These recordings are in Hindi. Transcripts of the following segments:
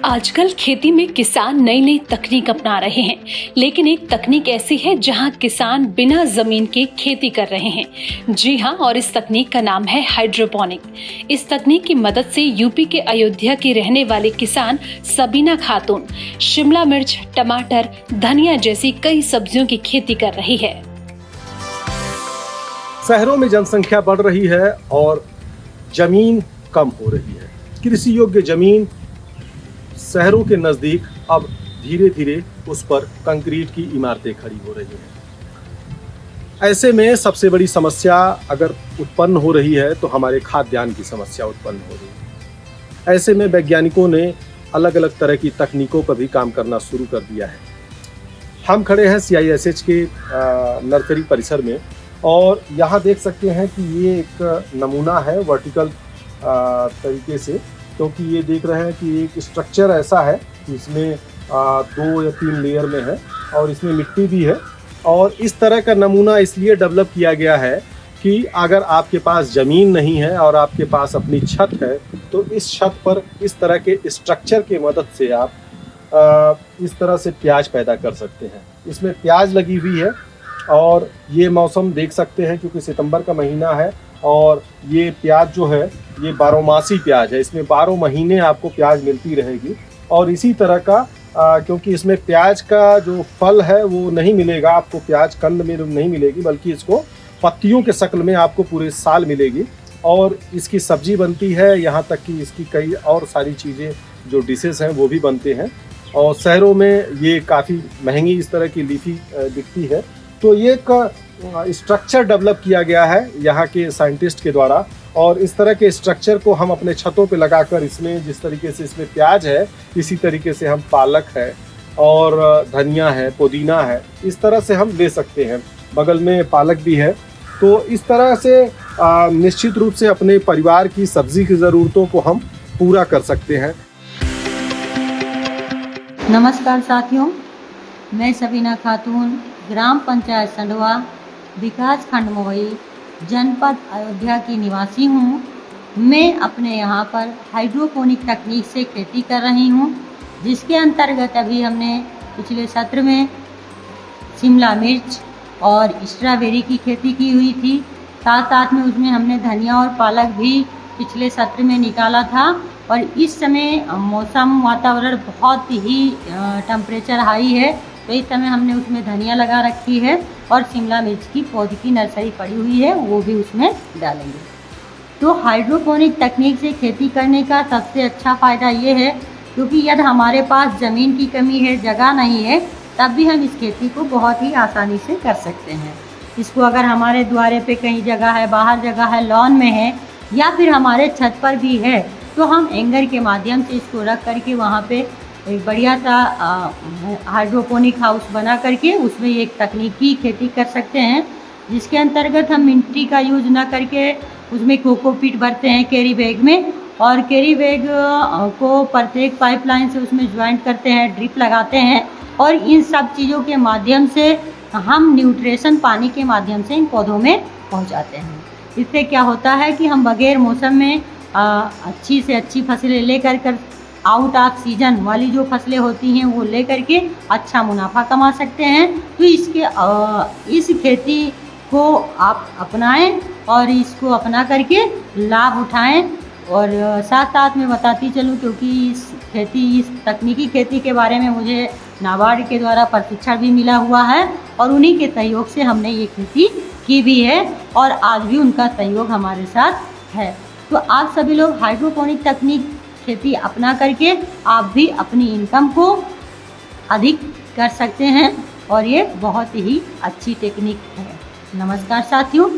आजकल खेती में किसान नई नई तकनीक अपना रहे हैं, लेकिन एक तकनीक ऐसी है जहां किसान बिना जमीन के खेती कर रहे हैं। जी हां, और इस तकनीक का नाम है हाइड्रोपोनिक। इस तकनीक की मदद से यूपी के अयोध्या की रहने वाले किसान सबीना खातून शिमला मिर्च, टमाटर, धनिया जैसी कई सब्जियों की खेती कर रही है। शहरों में जनसंख्या बढ़ रही है और जमीन कम हो रही है। कृषि योग्य जमीन शहरों के नज़दीक अब धीरे धीरे उस पर कंक्रीट की इमारतें खड़ी हो रही हैं। ऐसे में सबसे बड़ी समस्या अगर उत्पन्न हो रही है तो हमारे खाद्यान्न की समस्या उत्पन्न हो रही है। ऐसे में वैज्ञानिकों ने अलग अलग तरह की तकनीकों पर भी काम करना शुरू कर दिया है। हम खड़े हैं CISH के नर्सरी परिसर में और यहाँ देख सकते हैं कि ये एक नमूना है वर्टिकल तरीके से, क्योंकि ये देख रहे हैं कि एक स्ट्रक्चर ऐसा है कि इसमें 2 या 3 लेयर में है और इसमें मिट्टी भी है। और इस तरह का नमूना इसलिए डेवलप किया गया है कि अगर आपके पास ज़मीन नहीं है और आपके पास अपनी छत है तो इस छत पर इस तरह के स्ट्रक्चर की मदद से आप इस तरह से प्याज पैदा कर सकते हैं। इसमें प्याज लगी हुई है और ये मौसम देख सकते हैं क्योंकि सितंबर का महीना है और ये प्याज जो है ये 12मासी प्याज है। इसमें 12 महीने आपको प्याज मिलती रहेगी। और इसी तरह का क्योंकि इसमें प्याज का जो फल है वो नहीं मिलेगा आपको, प्याज कंद में नहीं मिलेगी, बल्कि इसको पत्तियों के शक्ल में आपको पूरे साल मिलेगी और इसकी सब्जी बनती है। यहाँ तक कि इसकी कई और सारी चीज़ें जो डिशेस हैं वो भी बनते हैं और शहरों में ये काफ़ी महंगी इस तरह की लीफी बिकती है। तो ये एक स्ट्रक्चर डेवलप किया गया है यहाँ के साइंटिस्ट के द्वारा और इस तरह के स्ट्रक्चर को हम अपने छतों पे लगाकर इसमें जिस तरीके से इसमें प्याज है इसी तरीके से हम पालक है और धनिया है, पुदीना है, इस तरह से हम ले सकते हैं। बगल में पालक भी है। तो इस तरह से निश्चित रूप से अपने परिवार की सब्जी की ज़रूरतों को हम पूरा कर सकते हैं। नमस्कार साथियों, मैं सबीना खातून ग्राम पंचायत संडवा, विकास खंड मोई, जनपद अयोध्या की निवासी हूँ। मैं अपने यहाँ पर हाइड्रोपोनिक तकनीक से खेती कर रही हूँ, जिसके अंतर्गत अभी हमने पिछले सत्र में शिमला मिर्च और स्ट्रॉबेरी की खेती की हुई थी। साथ साथ में उसमें हमने धनिया और पालक भी पिछले सत्र में निकाला था। और इस समय मौसम वातावरण बहुत ही टेम्परेचर हाई है, तो इस समय हमने उसमें धनिया लगा रखी है और शिमला मिर्च की पौधे की नर्सरी पड़ी हुई है, वो भी उसमें डालेंगे। तो हाइड्रोपोनिक तकनीक से खेती करने का सबसे अच्छा फ़ायदा ये है क्योंकि यदि हमारे पास ज़मीन की कमी है, जगह नहीं है, तब भी हम इस खेती को बहुत ही आसानी से कर सकते हैं। इसको अगर हमारे द्वारे पे कहीं जगह है, बाहर जगह है, लॉन में है या फिर हमारे छत पर भी है, तो हम एंगर के माध्यम से इसको रख करके वहाँ पे एक बढ़िया सा हाइड्रोपोनिक हाउस बना करके उसमें एक तकनीकी खेती कर सकते हैं, जिसके अंतर्गत हम मिट्टी का यूज ना करके उसमें कोकोपीट भरते हैं कैरी बैग में और कैरी बैग को प्रत्येक पाइपलाइन से उसमें ज्वाइंट करते हैं, ड्रिप लगाते हैं और इन सब चीज़ों के माध्यम से हम न्यूट्रिशन पानी के माध्यम से इन पौधों में पहुँचाते हैं। इससे क्या होता है कि हम बगैर मौसम में अच्छी से अच्छी फसलें लेकर कर आउट ऑफ सीजन वाली जो फसलें होती हैं वो ले करके अच्छा मुनाफा कमा सकते हैं। तो इस खेती को आप अपनाएं और इसको अपना करके लाभ उठाएं। और साथ साथ में बताती चलूँ क्योंकि इस तकनीकी खेती के बारे में मुझे नाबार्ड के द्वारा प्रशिक्षण भी मिला हुआ है और उन्हीं के सहयोग से हमने ये खेती की भी है और आज भी उनका सहयोग हमारे साथ है। तो आप सभी लोग हाइड्रोपोनिक तकनीक खेती अपना करके आप भी अपनी इनकम को अधिक कर सकते हैं और ये बहुत ही अच्छी टेक्निक है। नमस्कार साथियों।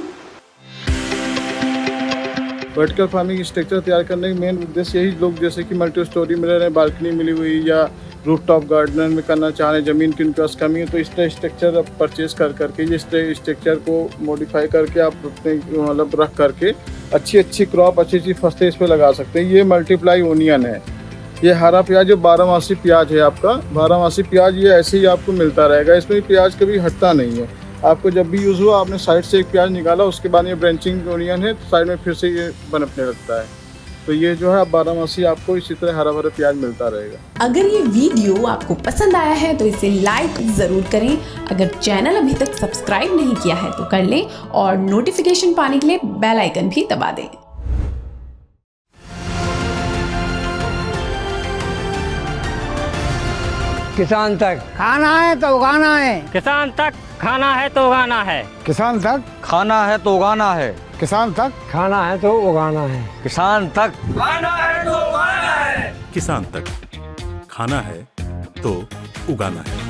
वर्टिकल फार्मिंग स्ट्रक्चर तैयार करने का मेन उद्देश्य यही, लोग जैसे कि मल्टी स्टोरी में रह रहे हैं, बालकनी मिली हुई या रूफ टॉप गार्डन में करना चाह रहे हैं, ज़मीन की उनके पास कमी है, तो इस तरह स्ट्रक्चर परचेज कर करके ये स्ट्रक्चर को मॉडिफाई करके आप अपने मतलब रख करके अच्छी क्रॉप, अच्छी फसलें इस पर लगा सकते हैं। ये मल्टीप्लाई ओनियन है, ये हरा प्याज जो 12मासी प्याज है आपका, 12मासी प्याज ये ऐसे ही आपको मिलता रहेगा। इसमें प्याज कभी हटता नहीं है। आपको जब भी यूज़ हुआ आपने साइड से एक प्याज निकाला, उसके बाद ये ब्रांचिंग ओनियन है, तो साइड में फिर से ये पनपने लगता है। तो ये जो है अब 12 मासी आपको इसी तरह हरा भरा प्याज मिलता रहेगा। अगर ये वीडियो आपको पसंद आया है तो इसे लाइक ज़रूर करें। अगर चैनल अभी तक सब्सक्राइब नहीं किया है तो कर लें और नोटिफिकेशन पाने के लिए बेल आइकन भी दबा दें। किसान तक खाना है तो उगाना है, किसान तक खाना है तो उगाना है, किसान तक खाना है तो उगाना है, किसान तक खाना है तो उगाना है, किसान तक खाना है तो उगाना है, किसान तक खाना है तो उगाना है।